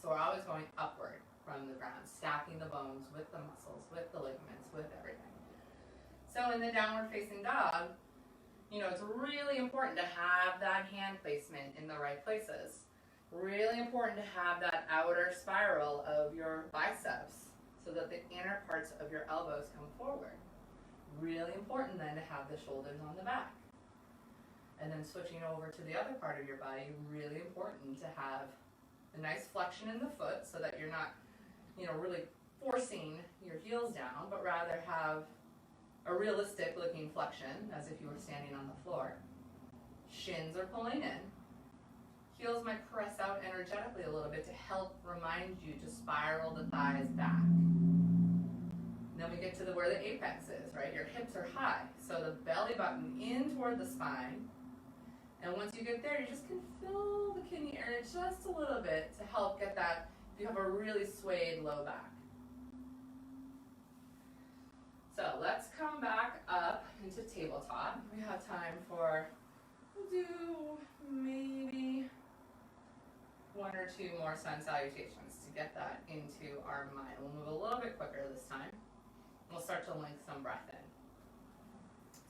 So we're always going upward from the ground, stacking the bones with the muscles, with the ligaments, with everything. So in the downward facing dog, it's really important to have that hand placement in the right places. Really important to have that outer spiral of your biceps so that the inner parts of your elbows come forward. Really important then to have the shoulders on the back. And then switching over to the other part of your body, really important to have a nice flexion in the foot so that you're not, really forcing your heels down, but rather have a realistic looking flexion as if you were standing on the floor. Shins are pulling in. Heels might press out energetically a little bit to help remind you to spiral the thighs back. Then we get to where the apex is, right? Your hips are high, so the belly button in toward the spine. And once you get there, you just can fill the kidney area just a little bit to help get that, if you have a really swayed low back. So let's come back up into tabletop. We have time we'll do maybe one or two more sun salutations to get that into our mind. We'll move a little bit quicker this time. We'll start to link some breath in.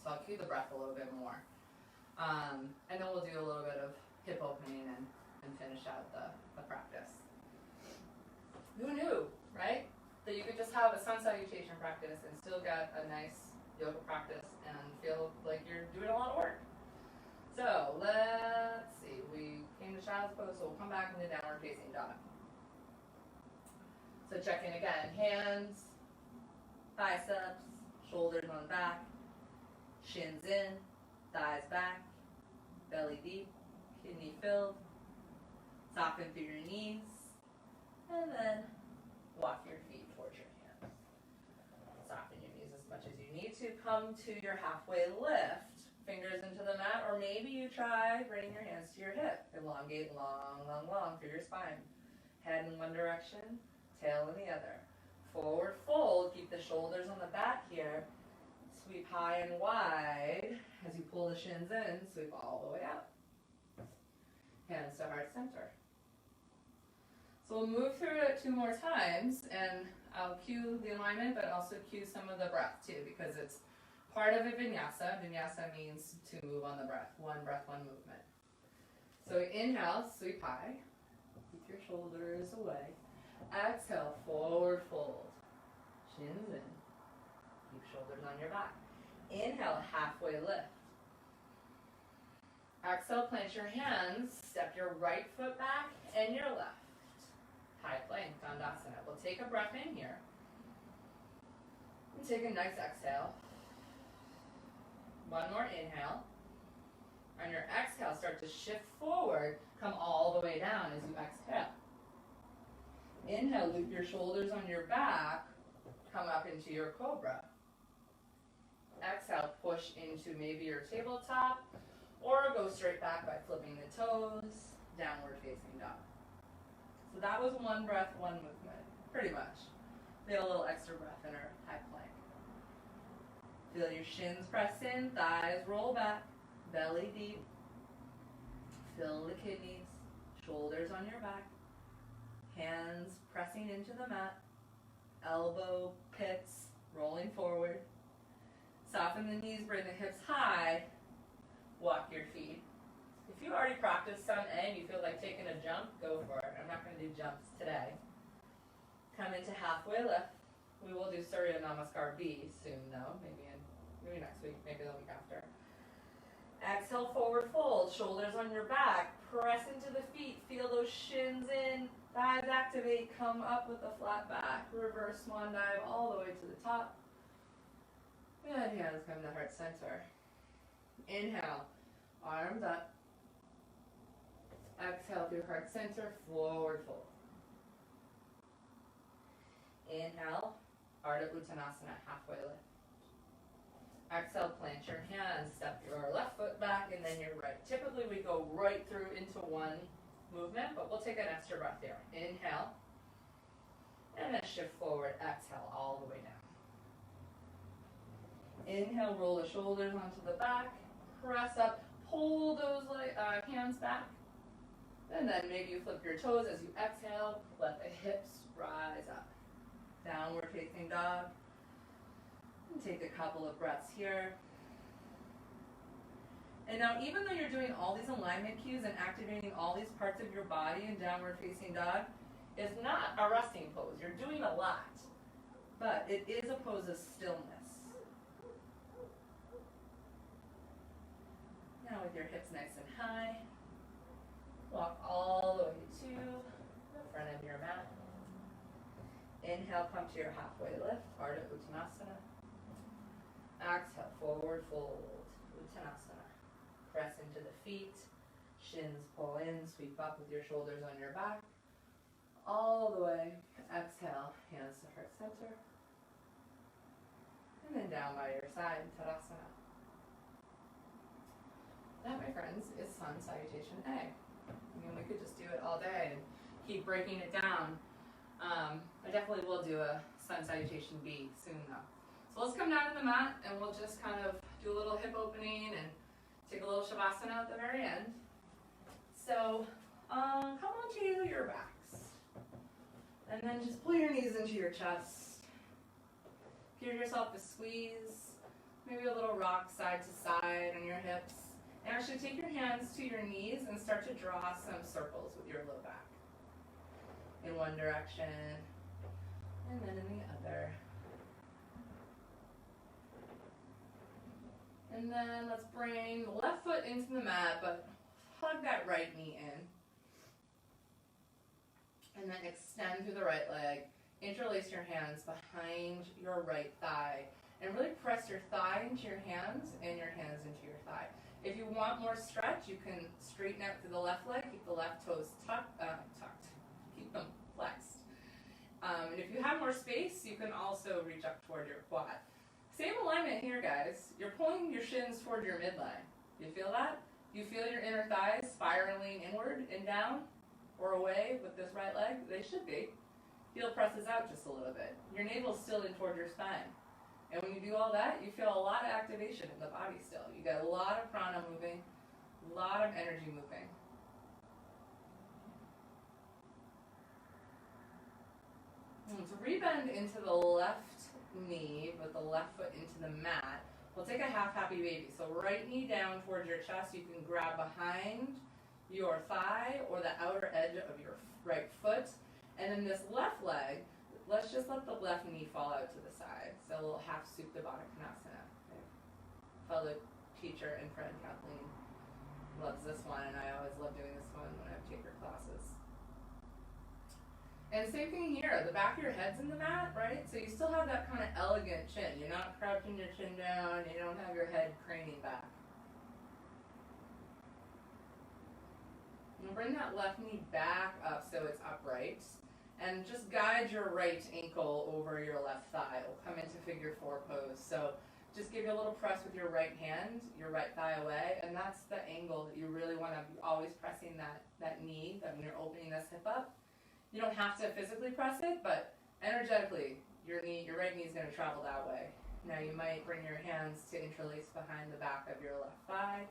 So I'll cue the breath a little bit more. And then we'll do a little bit of hip opening and finish out the practice. Who knew, right? That you could just have a sun salutation practice and still get a nice yoga practice and feel like you're doing a lot of work. So let's see, we came to child's pose, so we'll come back into downward facing dog. So check in again, hands, biceps, shoulders on the back, shins in, thighs back, belly deep, kidney filled. Soften through your knees, and then walk your feet towards your hands. Soften your knees as much as you need to. Come to your halfway lift, fingers into the mat, or maybe you try bringing your hands to your hip. Elongate long, long, long through your spine. Head in one direction, tail in the other. Forward fold, keep the shoulders on the back here. Sweep high and wide as you pull the shins in, sweep all the way out. Hands to heart center. So we'll move through it two more times, and I'll cue the alignment, but also cue some of the breath too, because it's part of a vinyasa. Vinyasa means to move on the breath, one movement. So inhale, sweep high, keep your shoulders away. Exhale, forward fold, shins in. Keep shoulders on your back. Inhale, halfway lift. Exhale, plant your hands, step your right foot back and your left. High plank, Dandasana. We'll take a breath in here. And take a nice exhale. One more inhale. On your exhale, start to shift forward. Come all the way down as you exhale. Inhale, loop your shoulders on your back. Come up into your cobra. Exhale, push into maybe your tabletop, or go straight back by flipping the toes, downward facing dog. So that was one breath, one movement, pretty much. We had a little extra breath in our high plank. Feel your shins press in, thighs roll back, belly deep. Fill the kidneys, shoulders on your back, hands pressing into the mat, elbow pits rolling forward. Soften the knees, bring the hips high, walk your feet. If you already practiced some A and you feel like taking a jump, go for it. I'm not going to do jumps today. Come into halfway lift. We will do Surya Namaskar B soon though, maybe next week, maybe the week after. Exhale, forward fold, shoulders on your back, press into the feet, feel those shins in, thighs activate, come up with a flat back, reverse swan dive all the way to the top. And hands come to heart center. Inhale, arms up. Exhale through heart center, forward fold. Inhale, Ardha Uttanasana, halfway lift. Exhale, plant your hands, step your left foot back and then your right. Typically we go right through into one movement, but we'll take an extra breath here. Inhale, and then shift forward, exhale all the way down. Inhale, roll the shoulders onto the back, press up, pull those hands back, and then maybe you flip your toes as you exhale, let the hips rise up. Downward facing dog. And take a couple of breaths here. And now even though you're doing all these alignment cues and activating all these parts of your body in downward facing dog, it's not a resting pose. You're doing a lot, but it is a pose of stillness. Now with your hips nice and high, walk all the way to the front of your mat. Inhale, come to your halfway lift, Ardha Uttanasana. Exhale, forward fold, Uttanasana. Press into the feet, shins pull in, sweep up with your shoulders on your back. All the way, exhale, hands to heart center. And then down by your side, Tadasana. That, my friends, is Sun Salutation A. I mean, we could just do it all day and keep breaking it down. I definitely will do a Sun Salutation B soon though. So let's come down to the mat and we'll just kind of do a little hip opening and take a little Shavasana at the very end. So come onto your backs. And then just pull your knees into your chest. Give yourself a squeeze, maybe a little rock side to side on your hips. And actually take your hands to your knees and start to draw some circles with your low back. In one direction, and then in the other. And then let's bring the left foot into the mat, but hug that right knee in. And then extend through the right leg. Interlace your hands behind your right thigh. And really press your thigh into your hands and your hands into your thigh. If you want more stretch, you can straighten out through the left leg, keep the left toes tucked. Keep them flexed. And if you have more space, you can also reach up toward your quad. Same alignment here, guys. You're pulling your shins toward your midline. You feel that? You feel your inner thighs spiraling inward and down or away with this right leg? They should be. Heel presses out just a little bit. Your navel's still in toward your spine. And when you do all that, you feel a lot of activation in the body still. You get a lot of prana moving, a lot of energy moving. So rebend into the left knee with the left foot into the mat. We'll take a half happy baby. So right knee down towards your chest. You can grab behind your thigh or the outer edge of your right foot. And then this left leg, let's just let the left knee fall out to the side. So a little half Supta Baddha Konasana. Fellow teacher and friend Kathleen loves this one, and I always love doing this one when I take her classes. And same thing here, the back of your head's in the mat, right? So you still have that kind of elegant chin. You're not crouching your chin down, you don't have your head craning back. And bring that left knee back up so it's upright. And just guide your right ankle over your left thigh. We'll come into figure four pose. So just give you a little press with your right hand, your right thigh away, and that's the angle that you really want to be always pressing that knee, that when you're opening this hip up. You don't have to physically press it, but energetically, your right knee is going to travel that way. Now you might bring your hands to interlace behind the back of your left thigh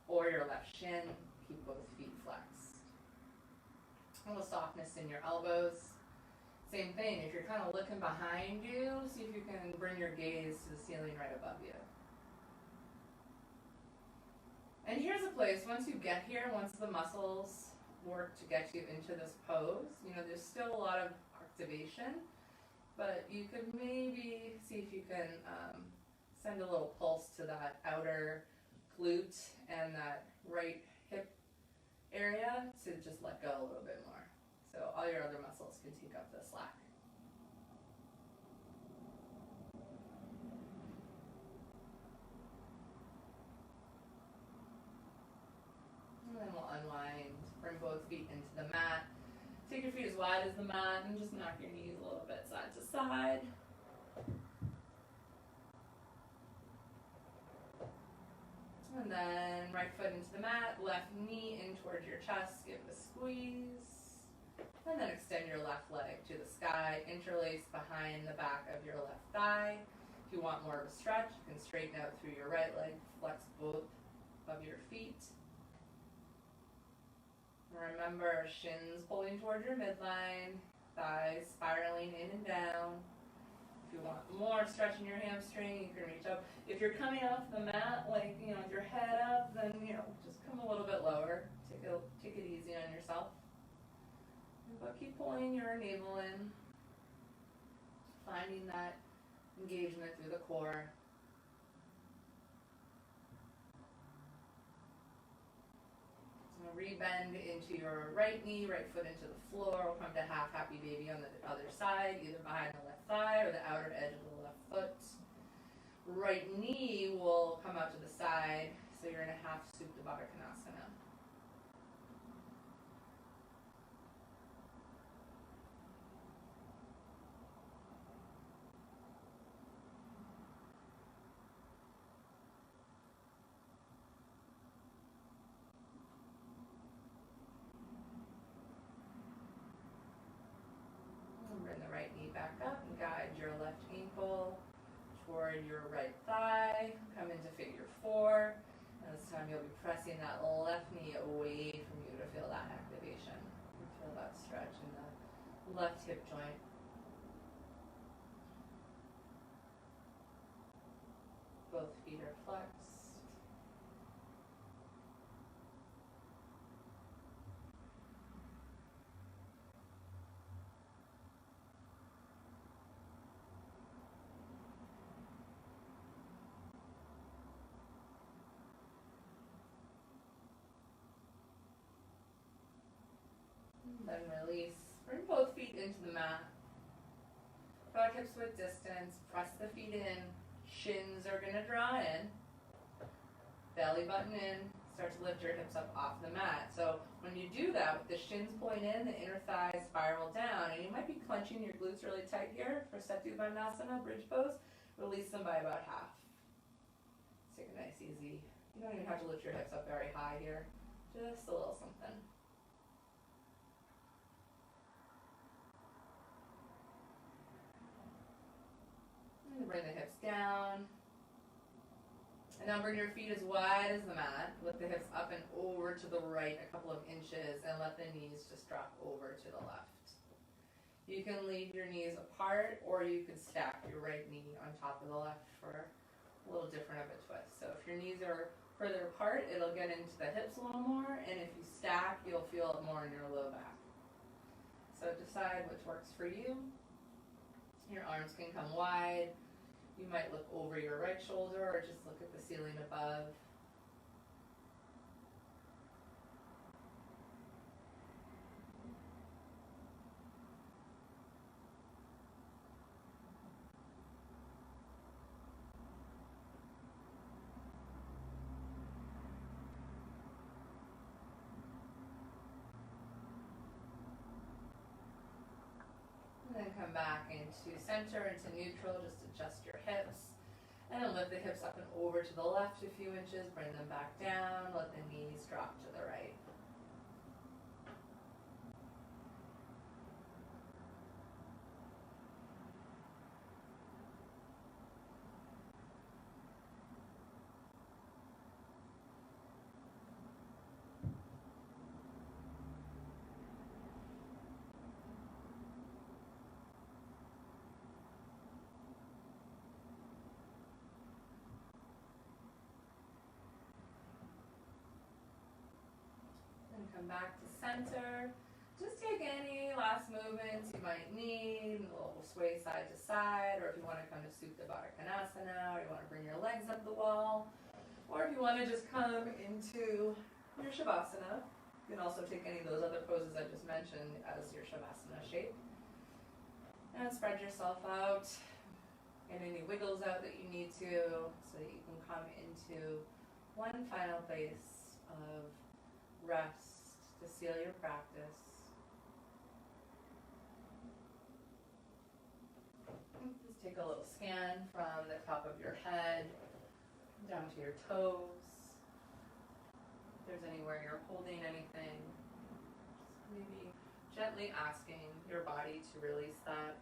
or your left shin. Keep both feet flexed. A little softness in your elbows. Same thing, if you're kind of looking behind you, see if you can bring your gaze to the ceiling right above you. And here's a place, once you get here, once the muscles work to get you into this pose, you know, there's still a lot of activation, but you could maybe see if you can send a little pulse to that outer glute and that right hip area to just let go a little bit more. So all your other muscles can take up the slack. And then we'll unwind, bring both feet into the mat. Take your feet as wide as the mat and just knock your knees a little bit side to side. And then right foot into the mat, left knee in towards your chest, give it a squeeze. And then extend your left leg to the sky, interlace behind the back of your left thigh. If you want more of a stretch, you can straighten out through your right leg, flex both of your feet. Remember, shins pulling towards your midline, thighs spiraling in and down. If you want more stretch in your hamstring, you can reach up. If you're coming off the mat, like, you know, with your head up, then, you know, just come a little bit lower. Take it easy on yourself. But keep pulling your navel in, finding that engagement through the core. So rebend into your right knee, right foot into the floor. We'll come to half happy baby on the other side, either behind the left thigh or the outer edge of the left foot. Right knee will come out to the side, so you're in a half Supta Baddha Konasana. Bring the right knee back up and guide your left ankle toward your right thigh. Come into figure four. And this time you'll be pressing that left knee away from you to feel that activation. You feel that stretch in the left hip joint. Both feet are flexed. Then release. Bring both feet into the mat. Front hips width distance. Press the feet in. Shins are going to draw in. Belly button in. Start to lift your hips up off the mat. So when you do that, with the shins pulling in, the inner thighs spiral down, and you might be clenching your glutes really tight here for Setu Bandhasana, bridge pose. Release them by about half. Take a nice easy. You don't even have to lift your hips up very high here. Just a little something. Bring the hips down. And now bring your feet as wide as the mat. Lift the hips up and over to the right a couple of inches and let the knees just drop over to the left. You can leave your knees apart or you can stack your right knee on top of the left for a little different of a twist. So if your knees are further apart, it'll get into the hips a little more, and if you stack, you'll feel it more in your low back. So decide which works for you. Your arms can come wide. You might look over your right shoulder or just look at the ceiling above. And then come back into center, into neutral, just adjust your hips. And then lift the hips up and over to the left a few inches, bring them back down, let the knees drop to the right. come back to center. Just take any last movements you might need, a little sway side to side, or if you want to kind of Supta Baddha Konasana, or you want to bring your legs up the wall, or if you want to just come into your Shavasana. You can also take any of those other poses I just mentioned as your Shavasana shape. And spread yourself out. Get any wiggles out that you need to, so that you can come into one final place of rest to seal your practice. Just take a little scan from the top of your head down to your toes. If there's anywhere you're holding anything, just maybe gently asking your body to release that.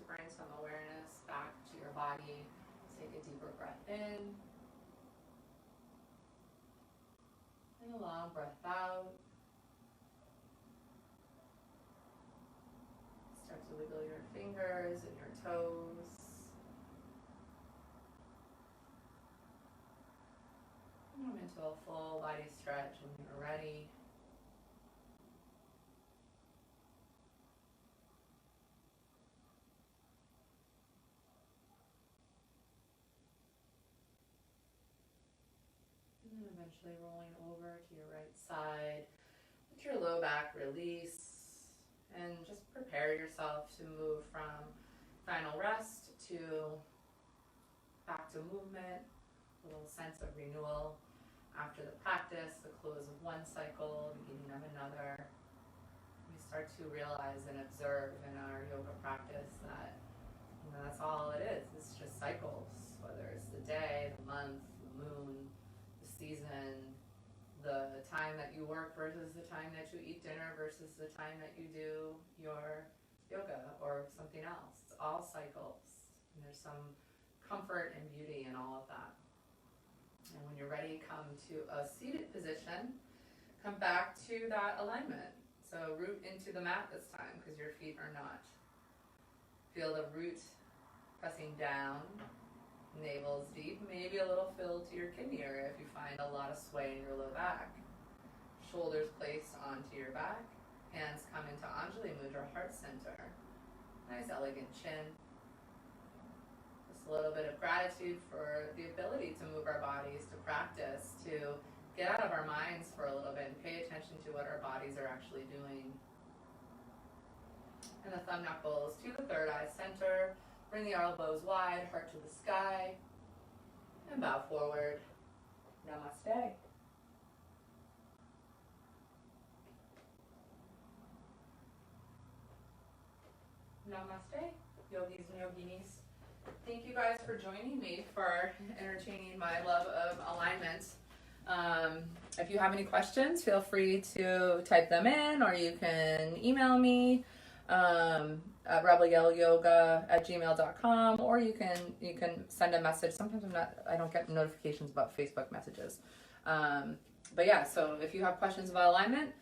Bring some awareness back to your body. Take a deeper breath in. And a long breath out. Start to wiggle your fingers and your toes. And come into a full body stretch when you're ready. Eventually rolling over to your right side. Let your low back release and just prepare yourself to move from final rest to back to movement. A little sense of renewal after the practice, the close of one cycle, beginning of another. We start to realize and observe in our yoga practice that that's all it is. It's just cycles, whether it's the day, the month, the moon, season, the time that you work versus the time that you eat dinner versus the time that you do your yoga or something else. It's all cycles. And there's some comfort and beauty in all of that. And when you're ready, come to a seated position. Come back to that alignment. So root into the mat this time because your feet are not. Feel the root pressing down. Navel's deep, maybe a little fill to your kidney area if you find a lot of sway in your low back. Shoulders placed onto your back. Hands come into Anjali Mudra, heart center. Nice elegant chin. Just a little bit of gratitude for the ability to move our bodies, to practice, to get out of our minds for a little bit and pay attention to what our bodies are actually doing. And the thumb knuckles to the third eye center. Bring the elbows wide, heart to the sky, and bow forward. Namaste. Namaste, yogis and yoginis. Thank you guys for joining me for entertaining my love of alignment. If you have any questions, feel free to type them in or you can email me. at rebelyellyoga@gmail.com, or you can send a message. Sometimes I don't get notifications about Facebook messages. But yeah, so if you have questions about alignment,